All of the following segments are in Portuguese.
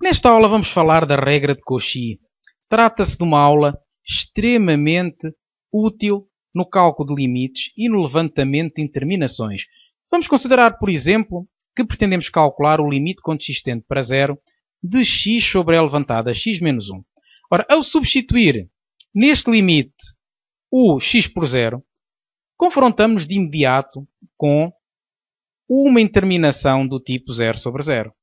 Nesta aula vamos falar da regra de Cauchy. Trata-se de uma aula extremamente útil no cálculo de limites e no levantamento de interminações. Vamos considerar, por exemplo, que pretendemos calcular o limite quando x tende para zero de x sobre e elevado a x menos 1. Ora, ao substituir neste limite o x por zero, confrontamos de imediato com uma interminação do tipo 0 sobre 0.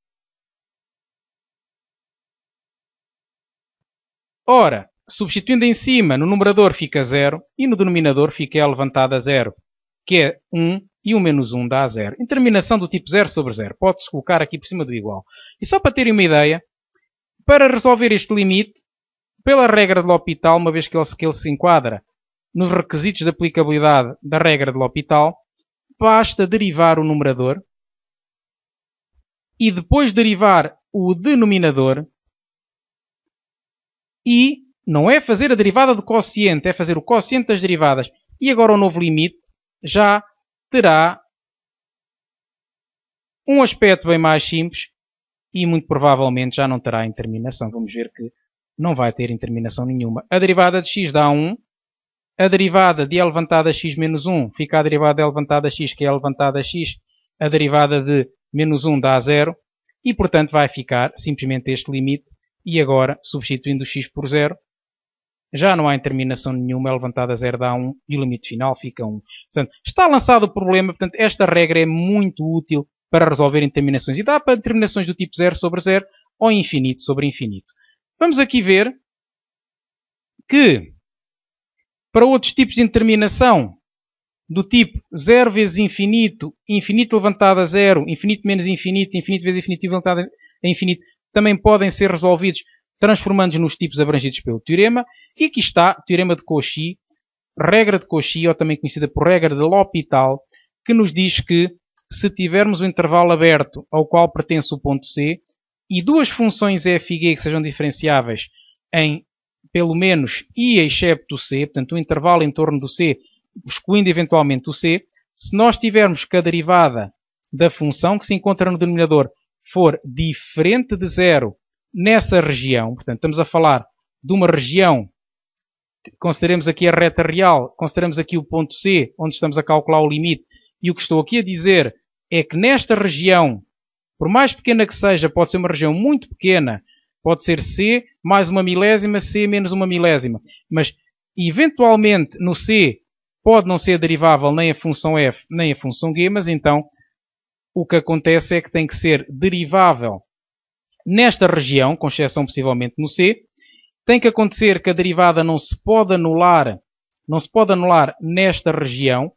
Ora, substituindo em cima, no numerador fica 0 e no denominador fica e levantado a 0, que é 1 e 1 menos 1 dá 0. Interminação do tipo 0 sobre 0. Pode-se colocar aqui por cima do igual. E só para terem uma ideia, para resolver este limite, pela regra de L'Hopital, uma vez que ele se enquadra nos requisitos de aplicabilidade da regra de L'Hopital, basta derivar o numerador e depois derivar o denominador. E não é fazer a derivada do quociente, é fazer o quociente das derivadas. E agora o novo limite já terá um aspecto bem mais simples e muito provavelmente já não terá interminação. Vamos ver que não vai ter interminação nenhuma. A derivada de x dá 1. A derivada de e levantado a x menos 1 fica a derivada de e levantado a x, que é e levantado a x. A derivada de menos 1 dá 0. E portanto vai ficar simplesmente este limite. E agora, substituindo o x por 0, já não há interminação nenhuma, é levantado a 0 dá 1 e o limite final fica 1. Portanto, está lançado o problema, portanto, esta regra é muito útil para resolver interminações. E dá para determinações do tipo 0 sobre 0 ou infinito sobre infinito. Vamos aqui ver que, para outros tipos de interminação, do tipo 0 vezes infinito, infinito levantado a 0, infinito menos infinito, infinito vezes infinito levantado a infinito, também podem ser resolvidos transformando-os nos tipos abrangidos pelo teorema. E aqui está o teorema de Cauchy, regra de Cauchy, ou também conhecida por regra de L'Hopital, que nos diz que se tivermos um intervalo aberto ao qual pertence o ponto C e duas funções f e g que sejam diferenciáveis em pelo menos i excepto C, portanto um intervalo em torno do C, excluindo eventualmente o C, se nós tivermos que a derivada da função que se encontra no denominador for diferente de 0 nessa região, portanto estamos a falar de uma região, consideremos aqui a reta real, consideramos aqui o ponto C, onde estamos a calcular o limite, e o que estou aqui a dizer é que nesta região, por mais pequena que seja, pode ser uma região muito pequena, pode ser C mais uma milésima, C menos uma milésima, mas eventualmente no C pode não ser derivável nem a função f nem a função g, mas então o que acontece é que tem que ser derivável nesta região, com exceção possivelmente no C. Tem que acontecer que a derivada não se pode anular nesta região,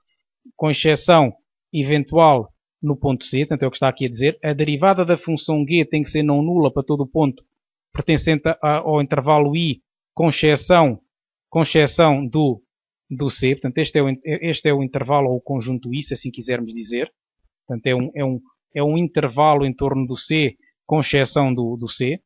com exceção eventual no ponto C. Portanto, é o que está aqui a dizer. A derivada da função g tem que ser não nula para todo o ponto pertencente ao intervalo i, com exceção do C. Portanto, este é o intervalo ou o conjunto i, se assim quisermos dizer. Portanto, é um intervalo em torno do C, com exceção do C.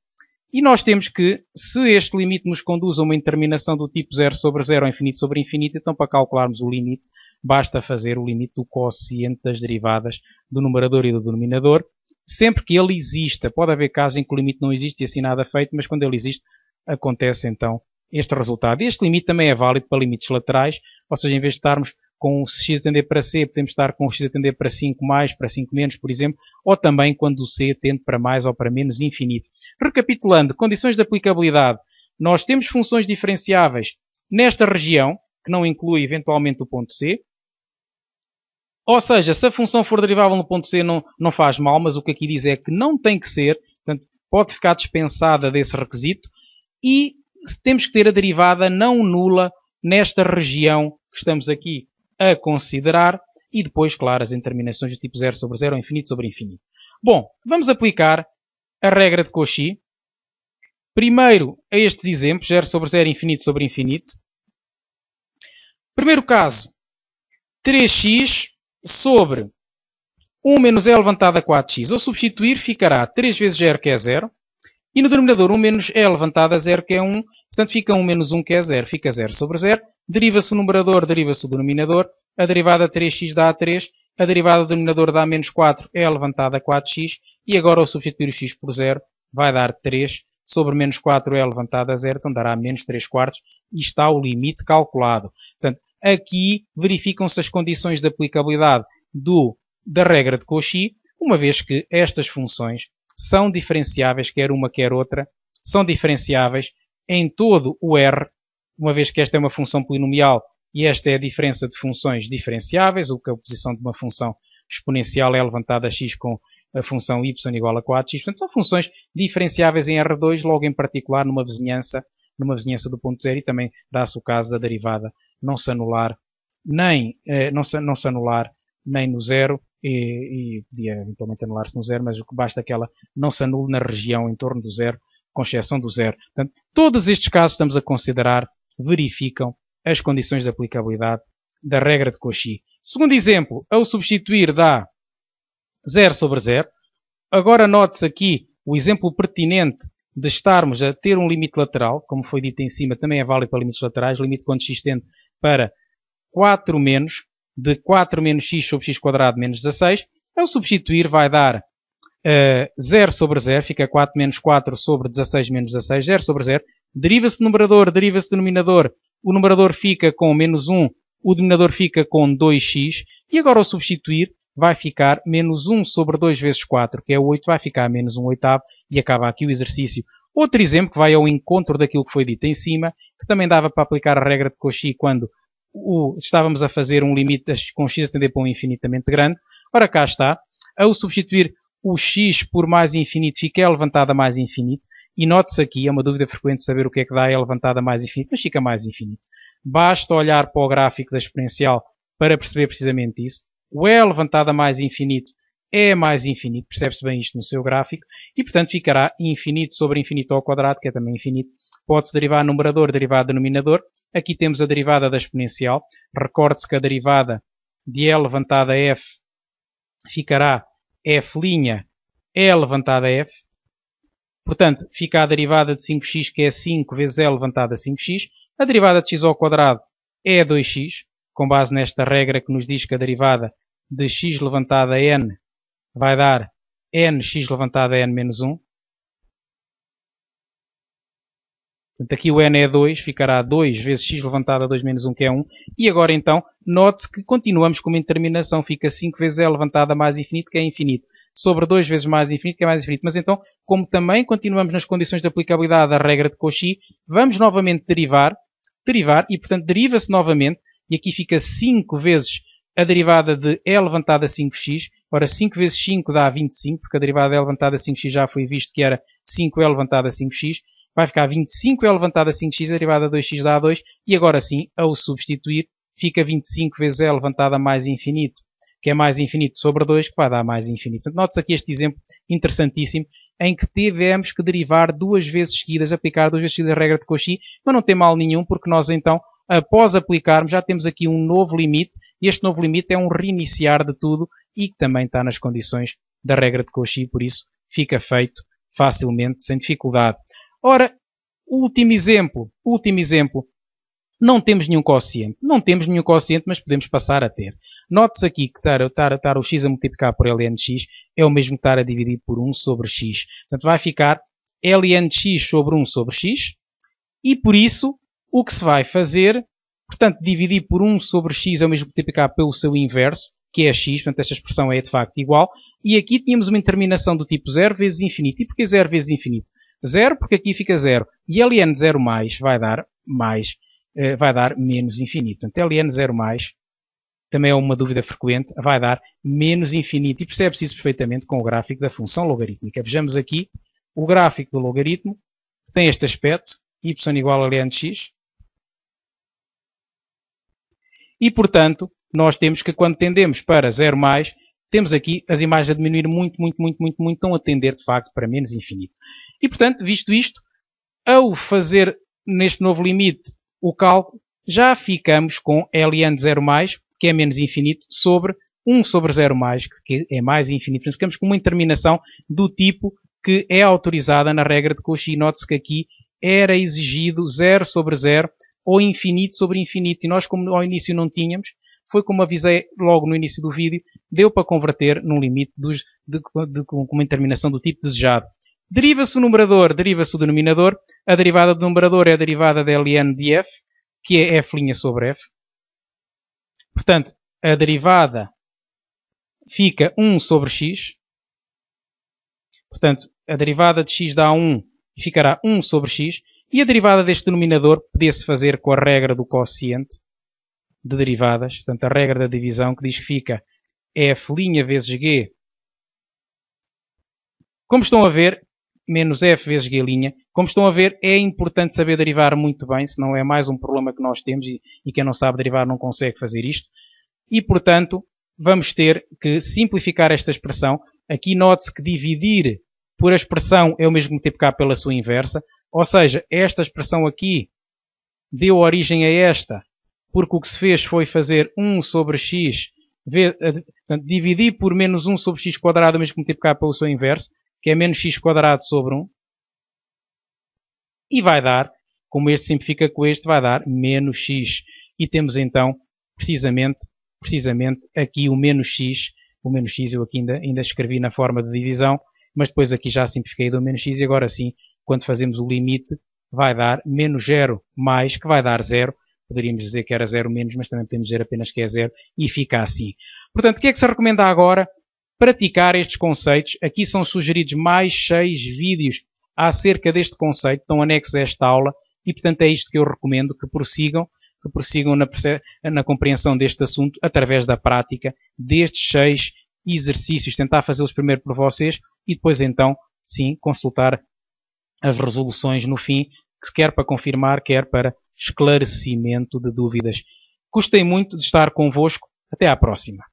E nós temos que, se este limite nos conduz a uma interminação do tipo 0 sobre 0 ou infinito sobre infinito, então para calcularmos o limite, basta fazer o limite do quociente das derivadas do numerador e do denominador, sempre que ele exista. Pode haver casos em que o limite não existe e assim nada é feito, mas quando ele existe, acontece então este resultado. Este limite também é válido para limites laterais, ou seja, em vez de estarmos com o x a tender para C, podemos estar com o x a tender para 5 mais, para 5 menos, por exemplo, ou também quando o C tende para mais ou para menos infinito. Recapitulando, condições de aplicabilidade. Nós temos funções diferenciáveis nesta região, que não inclui eventualmente o ponto C. Ou seja, se a função for derivável no ponto C não faz mal, mas o que aqui diz é que não tem que ser, portanto, pode ficar dispensada desse requisito. E temos que ter a derivada não nula nesta região que estamos aqui a considerar, e depois, claro, as interminações do tipo 0 sobre 0 ou infinito sobre infinito. Bom, vamos aplicar a regra de Cauchy. Primeiro a estes exemplos, 0 sobre 0, infinito sobre infinito. Primeiro caso, 3x sobre 1 menos e levantado a 4x. Ao substituir, ficará 3 vezes 0, que é 0. E no denominador 1 menos e levantado a 0, que é 1. Portanto, fica 1 menos 1, que é 0. Fica 0 sobre 0. Deriva-se o numerador, deriva-se o denominador. A derivada de 3x dá a 3. A derivada do denominador dá menos 4, é levantada a 4x. E agora, ao substituir o x por 0, vai dar 3, sobre menos 4 é elevado a zero, então dará menos 3 quartos, e está o limite calculado. Portanto, aqui verificam-se as condições de aplicabilidade da regra de Cauchy, uma vez que estas funções são diferenciáveis, quer uma quer outra, são diferenciáveis em todo o R, uma vez que esta é uma função polinomial e esta é a diferença de funções diferenciáveis, o que a oposição de uma função exponencial é levantada a x com a função y igual a 4x. Portanto, são funções diferenciáveis em R2, logo em particular numa vizinhança do ponto zero, e também dá-se o caso da derivada não se anular nem no zero, e podia eventualmente anular-se no zero, mas o que basta é que ela não se anule na região em torno do zero, com exceção do zero. Portanto, todos estes casos estamos a considerar verificam as condições de aplicabilidade da regra de Cauchy. Segundo exemplo, ao substituir dá 0 sobre 0. Agora note-se aqui o exemplo pertinente de estarmos a ter um limite lateral, como foi dito em cima, também é válido para limites laterais, limite quando x tende para 4 menos, de 4 menos x sobre x quadrado menos 16. Ao substituir vai dar 0 sobre 0, fica 4 menos 4 sobre 16 menos 16, 0 sobre 0. Deriva-se numerador, deriva-se denominador, o numerador fica com menos 1, o denominador fica com 2x, e agora ao substituir vai ficar menos 1 sobre 2 vezes 4, que é 8, vai ficar menos 1 oitavo, e acaba aqui o exercício. Outro exemplo que vai ao encontro daquilo que foi dito em cima, que também dava para aplicar a regra de Cauchy quando estávamos a fazer um limite com x a tender para um infinitamente grande. Ora, cá está. Ao substituir o x por mais infinito, fica levantado a mais infinito. E note-se aqui, é uma dúvida frequente saber o que é que dá levantado a mais infinito, mas fica mais infinito. Basta olhar para o gráfico da exponencial para perceber precisamente isso. O e levantado a mais infinito é mais infinito, percebe-se bem isto no seu gráfico, e portanto ficará infinito sobre infinito ao quadrado, que é também infinito. Pode-se derivar numerador, derivar denominador. Aqui temos a derivada da exponencial. Recorde-se que a derivada de e levantada a f ficará f' e levantada a f. Portanto, fica a derivada de 5x, que é 5 vezes e levantada a 5x. A derivada de x ao quadrado é 2x, com base nesta regra que nos diz que a derivada de x levantada a n vai dar nx levantada a n menos 1. Portanto, aqui o n é 2, ficará 2 vezes x levantado a 2 menos 1, que é 1. E agora, então, note-se que continuamos com uma indeterminação. Fica 5 vezes e levantado a mais infinito, que é infinito, sobre 2 vezes mais infinito, que é mais infinito. Mas então, como também continuamos nas condições de aplicabilidade da regra de Cauchy, vamos novamente derivar, e, portanto, deriva-se novamente, e aqui fica 5 vezes a derivada de e levantada a 5x. Ora, 5 vezes 5 dá 25, porque a derivada de e levantada a 5x já foi visto que era 5e levantada a 5x. Vai ficar 25 e levantada a 5x, a derivada de 2x dá 2, e agora sim, ao substituir, fica 25 vezes e levantada a mais infinito, que é mais infinito sobre 2, que vai dar mais infinito. Portanto, note-se aqui este exemplo interessantíssimo, em que tivemos que derivar duas vezes seguidas, aplicar duas vezes seguidas a regra de Cauchy, mas não tem mal nenhum, porque nós então, após aplicarmos, já temos aqui um novo limite, e este novo limite é um reiniciar de tudo, e que também está nas condições da regra de Cauchy, por isso fica feito facilmente, sem dificuldade. Ora, último exemplo, não temos nenhum quociente. Não temos nenhum quociente, mas podemos passar a ter. Note-se aqui que estar o x a multiplicar por lnx é o mesmo que estar a dividir por 1 sobre x. Portanto, vai ficar lnx sobre 1 sobre x, e por isso, o que se vai fazer, portanto, dividir por 1 sobre x é o mesmo que multiplicar pelo seu inverso, que é x, portanto, esta expressão é de facto igual, e aqui tínhamos uma determinação do tipo 0 vezes infinito. E porquê 0 vezes infinito? 0 porque aqui fica 0, e ln 0 mais vai dar menos infinito. Portanto, ln 0 mais, também é uma dúvida frequente, vai dar menos infinito, e percebe-se isso perfeitamente com o gráfico da função logarítmica. Vejamos aqui o gráfico do logaritmo, que tem este aspecto, y igual a lnx, e portanto, nós temos que quando tendemos para 0 mais, temos aqui as imagens a diminuir muito, estão a tender de facto para menos infinito. E portanto, visto isto, ao fazer neste novo limite o cálculo, já ficamos com ln 0 mais, que é menos infinito, sobre 1 sobre 0 mais, que é mais infinito. Portanto, ficamos com uma determinação do tipo que é autorizada na regra de Cauchy. Note-se que aqui era exigido 0 sobre 0 ou infinito sobre infinito. E nós, como ao início não tínhamos, foi como avisei logo no início do vídeo, deu para converter num limite com uma determinação do tipo desejado. Deriva-se o numerador, deriva-se o denominador. A derivada do numerador é a derivada de ln de f, que é f' sobre f. Portanto, a derivada fica 1 sobre x. Portanto, a derivada de x dá 1 e ficará 1 sobre x. E a derivada deste denominador podia-se fazer com a regra do quociente de derivadas. Portanto, a regra da divisão que diz que fica f' vezes g. Como estão a ver, menos f vezes g'. Como estão a ver, é importante saber derivar muito bem, senão é mais um problema que nós temos e quem não sabe derivar não consegue fazer isto. E, portanto, vamos ter que simplificar esta expressão. Aqui note-se que dividir por a expressão é o mesmo que multiplicar pela sua inversa. Ou seja, esta expressão aqui deu origem a esta, porque o que se fez foi fazer 1 sobre x, portanto, dividir por menos 1 sobre x quadrado é o mesmo que multiplicar pelo seu inverso, que é menos x quadrado sobre 1. E vai dar, como este simplifica com este, vai dar menos x. E temos então, precisamente aqui o menos x. O menos x eu aqui ainda escrevi na forma de divisão, mas depois aqui já simplifiquei do menos x e agora sim, quando fazemos o limite, vai dar menos 0 mais, que vai dar 0. Poderíamos dizer que era 0 menos, mas também podemos dizer apenas que é 0 e fica assim. Portanto, o que é que se recomenda agora? Praticar estes conceitos. Aqui são sugeridos mais 6 vídeos acerca deste conceito, estão anexos a esta aula e, portanto, é isto que eu recomendo, que prossigam na compreensão deste assunto através da prática destes 6 exercícios, tentar fazê-los primeiro por vocês e depois então, sim, consultar as resoluções no fim, quer para confirmar, quer para esclarecimento de dúvidas. Gostei muito de estar convosco. Até à próxima.